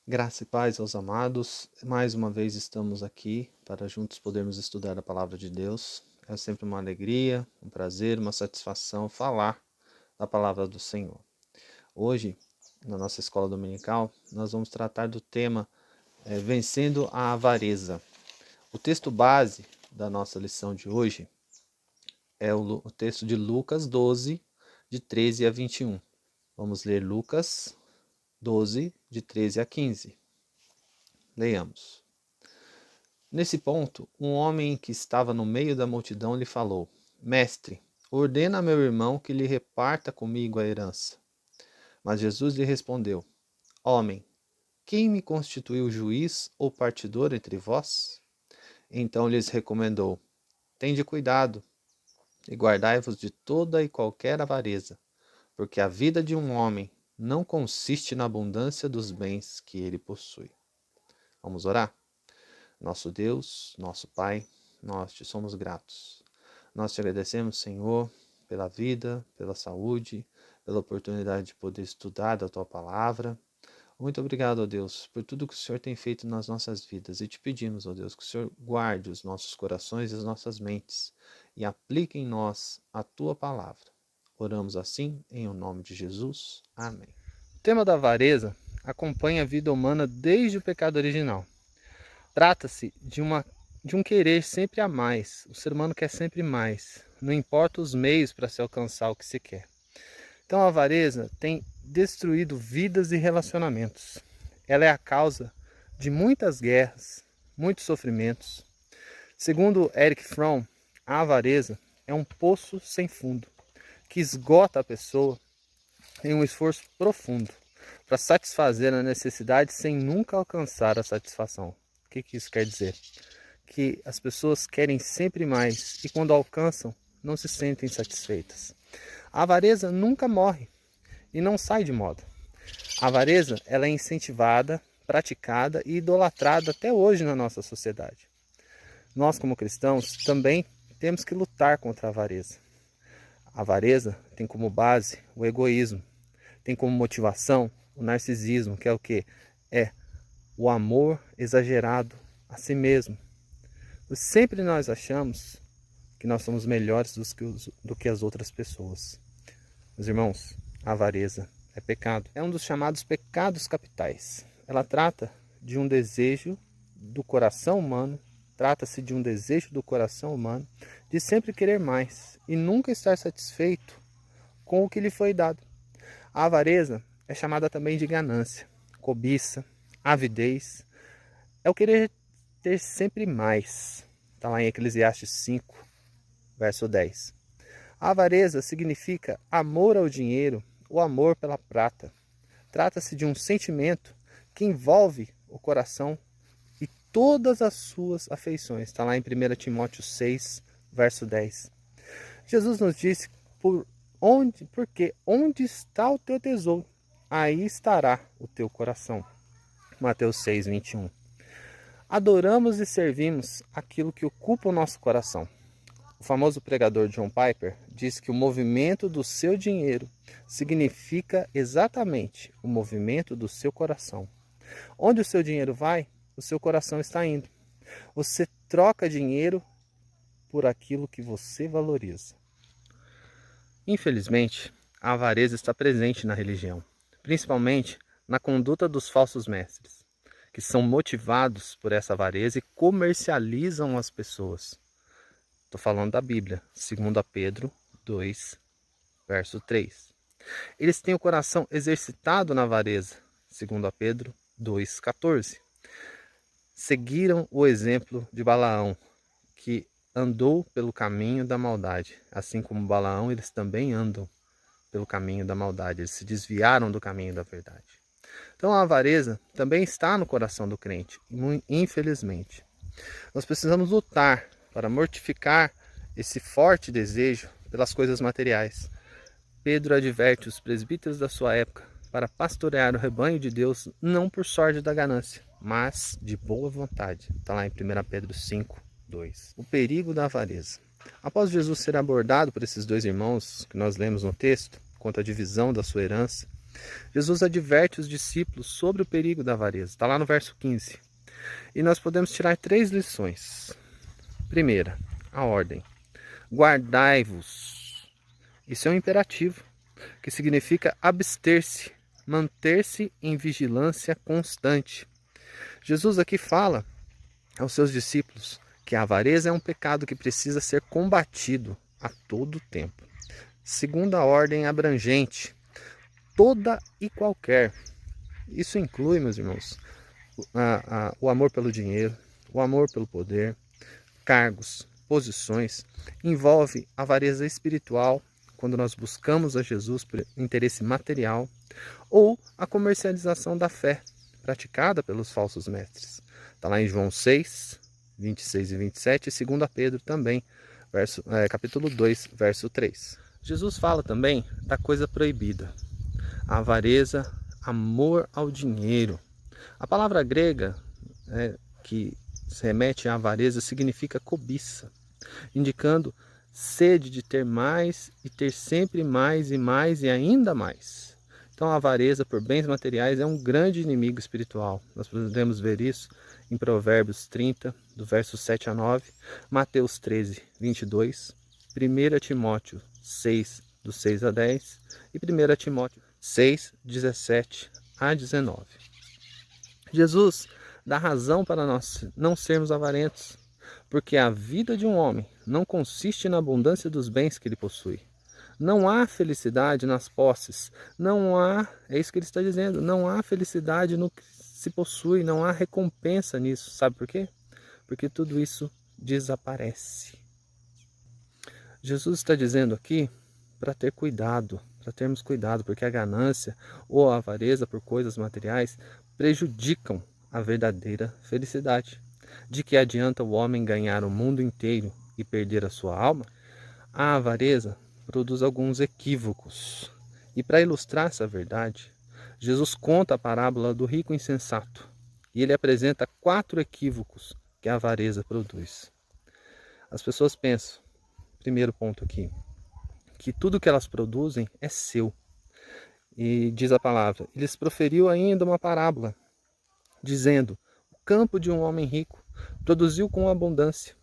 Graça e paz aos amados. Mais uma vez estamos aqui para juntos podermos estudar a palavra de Deus. É sempre uma alegria, um prazer, uma satisfação falar da palavra do Senhor. Hoje, na nossa escola dominical, nós vamos tratar do tema Vencendo a Avareza. O texto base da nossa lição de hoje é o texto de Lucas 12, de 13 a 21. Vamos ler Lucas 12, de 13 a 15. Leiamos. Nesse ponto, um homem que estava no meio da multidão lhe falou: Mestre, ordena a meu irmão que lhe reparta comigo a herança. Mas Jesus lhe respondeu: Homem, quem me constituiu juiz ou partidor entre vós? Então lhes recomendou: Tende cuidado e guardai-vos de toda e qualquer avareza, porque a vida de um homem não consiste na abundância dos bens que ele possui. Vamos orar? Nosso Deus, nosso Pai, nós te somos gratos. Nós te agradecemos, Senhor, pela vida, pela saúde, pela oportunidade de poder estudar da Tua Palavra. Muito obrigado, ó Deus, por tudo que o Senhor tem feito nas nossas vidas. E te pedimos, ó Deus, que o Senhor guarde os nossos corações e as nossas mentes e aplique em nós a Tua Palavra. Oramos assim, em o nome de Jesus. Amém. O tema da avareza acompanha a vida humana desde o pecado original. Trata-se de um querer sempre a mais. O ser humano quer sempre mais. Não importa os meios para se alcançar o que se quer. Então a avareza tem destruído vidas e relacionamentos. Ela é a causa de muitas guerras, muitos sofrimentos. Segundo Erich Fromm, a avareza é um poço sem fundo, que esgota a pessoa em um esforço profundo para satisfazer a necessidade sem nunca alcançar a satisfação. O que isso quer dizer? Que as pessoas querem sempre mais e quando alcançam, não se sentem satisfeitas. A avareza nunca morre e não sai de moda. A avareza ela é incentivada, praticada e idolatrada até hoje na nossa sociedade. Nós, como cristãos, também temos que lutar contra a avareza. A avareza tem como base o egoísmo, tem como motivação o narcisismo, que é o quê? É o amor exagerado a si mesmo. Sempre nós achamos que nós somos melhores do que as outras pessoas. Meus irmãos, a avareza é pecado. É um dos chamados pecados capitais. Ela trata de um desejo do coração humano, trata-se de um desejo do coração humano de sempre querer mais e nunca estar satisfeito com o que lhe foi dado. A avareza é chamada também de ganância, cobiça, avidez. É o querer ter sempre mais. Está lá em Eclesiastes 5, verso 10. A avareza significa amor ao dinheiro ou amor pela prata. Trata-se de um sentimento que envolve o coração e todas as suas afeições. Está lá em 1 Timóteo 6, verso 10. Jesus nos disse, porque onde está o teu tesouro, aí estará o teu coração. Mateus 6, 21. Adoramos e servimos aquilo que ocupa o nosso coração. O famoso pregador John Piper diz que o movimento do seu dinheiro significa exatamente o movimento do seu coração. Onde o seu dinheiro vai, o seu coração está indo. Você troca dinheiro por aquilo que você valoriza. Infelizmente, a avareza está presente na religião, principalmente na conduta dos falsos mestres, que são motivados por essa avareza e comercializam as pessoas. Estou falando da Bíblia, 2 Pedro 2, verso 3. Eles têm o coração exercitado na avareza, 2 Pedro 2,14. Seguiram o exemplo de Balaão, que andou pelo caminho da maldade. Assim como Balaão, eles também andam pelo caminho da maldade. Eles se desviaram do caminho da verdade. Então a avareza também está no coração do crente, infelizmente. Nós precisamos lutar para mortificar esse forte desejo pelas coisas materiais. Pedro adverte os presbíteros da sua época para pastorear o rebanho de Deus não por sorte da ganância, mas de boa vontade. Está lá em 1 Pedro 5, 2. O perigo da avareza. Após Jesus ser abordado por esses dois irmãos que nós lemos no texto, quanto à divisão da sua herança, Jesus adverte os discípulos sobre o perigo da avareza. Está lá no verso 15. E nós podemos tirar 3 lições. Primeira, a ordem. Guardai-vos. Isso é um imperativo, que significa abster-se, manter-se em vigilância constante. Jesus aqui fala aos seus discípulos que a avareza é um pecado que precisa ser combatido a todo tempo. Segunda ordem abrangente, toda e qualquer. Isso inclui, meus irmãos, o amor pelo dinheiro, o amor pelo poder, cargos, posições. Envolve a avareza espiritual, quando nós buscamos a Jesus por interesse material, ou a comercialização da fé, praticada pelos falsos mestres. Está lá em João 6, 26 e 27, e 2 Pedro também, capítulo 2, verso 3. Jesus fala também da coisa proibida, a avareza, amor ao dinheiro. A palavra grega, que se remete à avareza, significa cobiça, indicando sede de ter mais e ter sempre mais e mais e ainda mais. Então a avareza por bens materiais é um grande inimigo espiritual. Nós podemos ver isso em Provérbios 30, do verso 7 a 9, Mateus 13, 22, 1 Timóteo 6, do 6 a 10 e 1 Timóteo 6, 17 a 19. Jesus dá razão para nós não sermos avarentos, porque a vida de um homem não consiste na abundância dos bens que ele possui. Não há felicidade nas posses, é isso que ele está dizendo, não há felicidade no que se possui, não há recompensa nisso. Sabe por quê? Porque tudo isso desaparece. Jesus está dizendo aqui para termos cuidado, porque a ganância ou a avareza por coisas materiais prejudicam a verdadeira felicidade. De que adianta o homem ganhar o mundo inteiro e perder a sua alma? A avareza produz alguns equívocos. E para ilustrar essa verdade, Jesus conta a parábola do rico insensato. E ele apresenta 4 equívocos que a avareza produz. As pessoas pensam, primeiro ponto aqui, que tudo que elas produzem é seu. E diz a palavra, eles proferiu ainda uma parábola, dizendo, o campo de um homem rico produziu com abundância,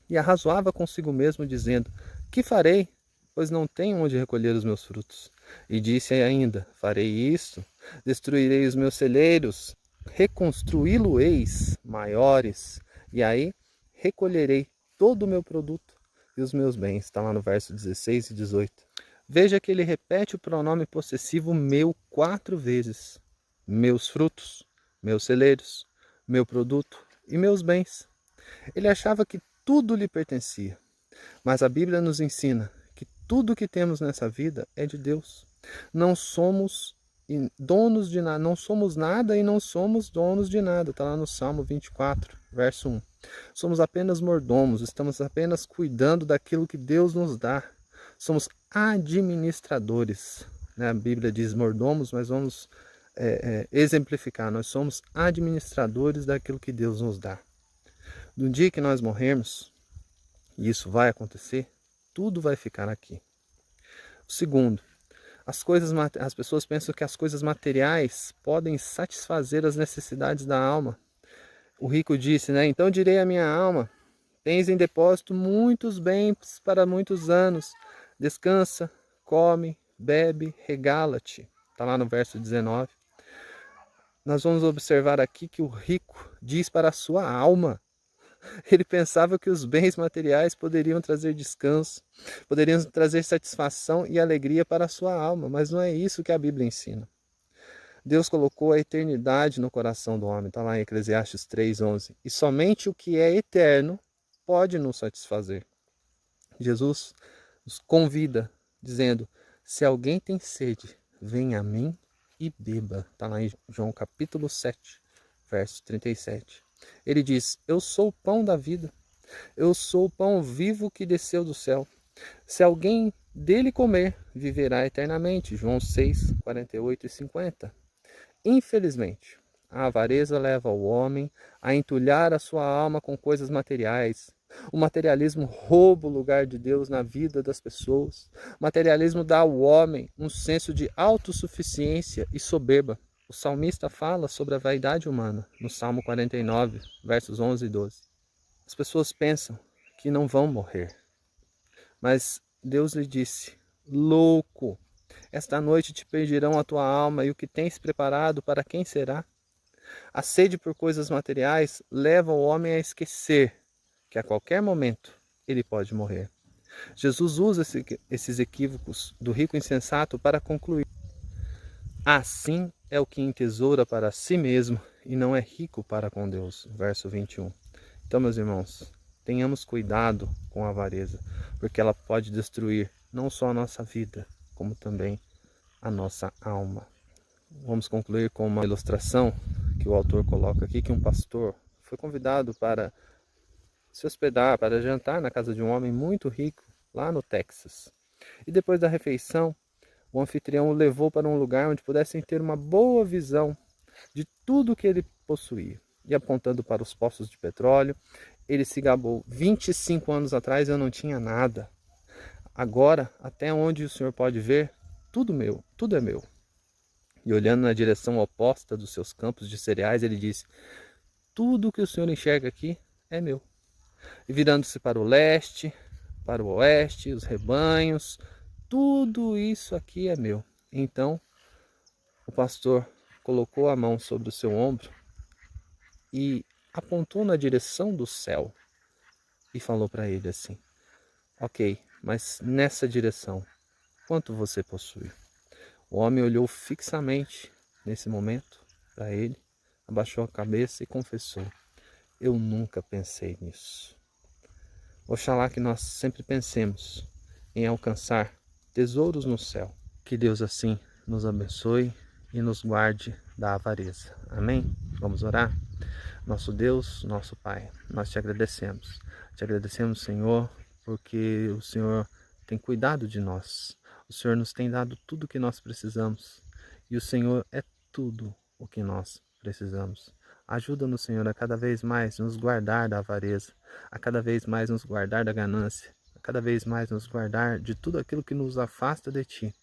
e arrazoava consigo mesmo, dizendo, que farei, pois não tenho onde recolher os meus frutos? E disse ainda, farei isto, destruirei os meus celeiros, reconstruí-lo-eis maiores, e aí recolherei todo o meu produto e os meus bens. Está lá no verso 16 e 18. Veja que ele repete o pronome possessivo meu 4 vezes. Meus frutos, meus celeiros, meu produto e meus bens. Ele achava que tudo lhe pertencia, mas a Bíblia nos ensina que tudo que temos nessa vida é de Deus. Não somos donos de nada, não somos nada e não somos donos de nada. Está lá no Salmo 24, verso 1. Somos apenas mordomos, estamos apenas cuidando daquilo que Deus nos dá. Somos administradores. A Bíblia diz mordomos, mas vamos exemplificar. Nós somos administradores daquilo que Deus nos dá. No dia que nós morrermos, e isso vai acontecer, tudo vai ficar aqui. O segundo, as pessoas pensam que as coisas materiais podem satisfazer as necessidades da alma. O rico disse, então direi à minha alma, tens em depósito muitos bens para muitos anos, descansa, come, bebe, regala-te. Está lá no verso 19. Nós vamos observar aqui que o rico diz para a sua alma. Ele pensava que os bens materiais poderiam trazer descanso, poderiam trazer satisfação e alegria para a sua alma, mas não é isso que a Bíblia ensina. Deus colocou a eternidade no coração do homem, está lá em Eclesiastes 3:11, e somente o que é eterno pode nos satisfazer. Jesus nos convida, dizendo, se alguém tem sede, venha a mim e beba. Está lá em João capítulo 7, verso 37. Ele diz, eu sou o pão da vida, eu sou o pão vivo que desceu do céu. Se alguém dele comer, viverá eternamente. João 6, 48 e 50. Infelizmente, a avareza leva o homem a entulhar a sua alma com coisas materiais, O materialismo rouba o lugar de Deus na vida das pessoas. O materialismo dá ao homem um senso de autossuficiência e soberba. O salmista fala sobre a vaidade humana no Salmo 49, versos 11 e 12. As pessoas pensam que não vão morrer, mas Deus lhe disse: louco, esta noite te pedirão a tua alma, e o que tens preparado para quem será? A sede por coisas materiais leva o homem a esquecer que a qualquer momento ele pode morrer. Jesus usa esses equívocos do rico insensato para concluir: assim é o que entesoura para si mesmo e não é rico para com Deus. Verso 21. Então, meus irmãos, tenhamos cuidado com a avareza, porque ela pode destruir não só a nossa vida, como também a nossa alma. Vamos concluir com uma ilustração que o autor coloca aqui, que um pastor foi convidado para se hospedar, para jantar na casa de um homem muito rico, lá no Texas. E depois da refeição, o anfitrião o levou para um lugar onde pudessem ter uma boa visão de tudo que ele possuía. E apontando para os poços de petróleo, ele se gabou: 25 anos atrás eu não tinha nada. Agora, até onde o senhor pode ver, tudo meu, tudo é meu. E olhando na direção oposta dos seus campos de cereais, ele disse: tudo que o senhor enxerga aqui é meu. E virando-se para o leste, para o oeste, os rebanhos, tudo isso aqui é meu. Então, o pastor colocou a mão sobre o seu ombro e apontou na direção do céu e falou para ele assim: ok, mas nessa direção, quanto você possui? O homem olhou fixamente nesse momento para ele, abaixou a cabeça e confessou: eu nunca pensei nisso. Oxalá que nós sempre pensemos em alcançar tesouros no céu. Que Deus assim nos abençoe e nos guarde da avareza. Amém? Vamos orar? Nosso Deus, nosso Pai, nós te agradecemos. Te agradecemos, Senhor, porque o Senhor tem cuidado de nós. O Senhor nos tem dado tudo o que nós precisamos. E o Senhor é tudo o que nós precisamos. Ajuda-nos, Senhor, a cada vez mais nos guardar da avareza, a cada vez mais nos guardar da ganância, a cada vez mais nos guardar de tudo aquilo que nos afasta de Ti.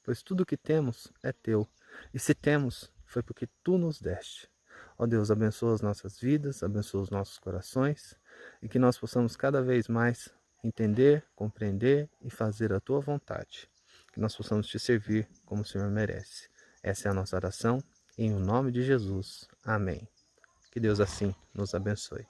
Pois tudo o que temos é Teu. E se temos, foi porque Tu nos deste. Ó Deus, abençoa as nossas vidas, abençoa os nossos corações e que nós possamos cada vez mais entender, compreender e fazer a Tua vontade. Que nós possamos Te servir como o Senhor merece. Essa é a nossa oração, em o nome de Jesus. Amém. Que Deus assim nos abençoe.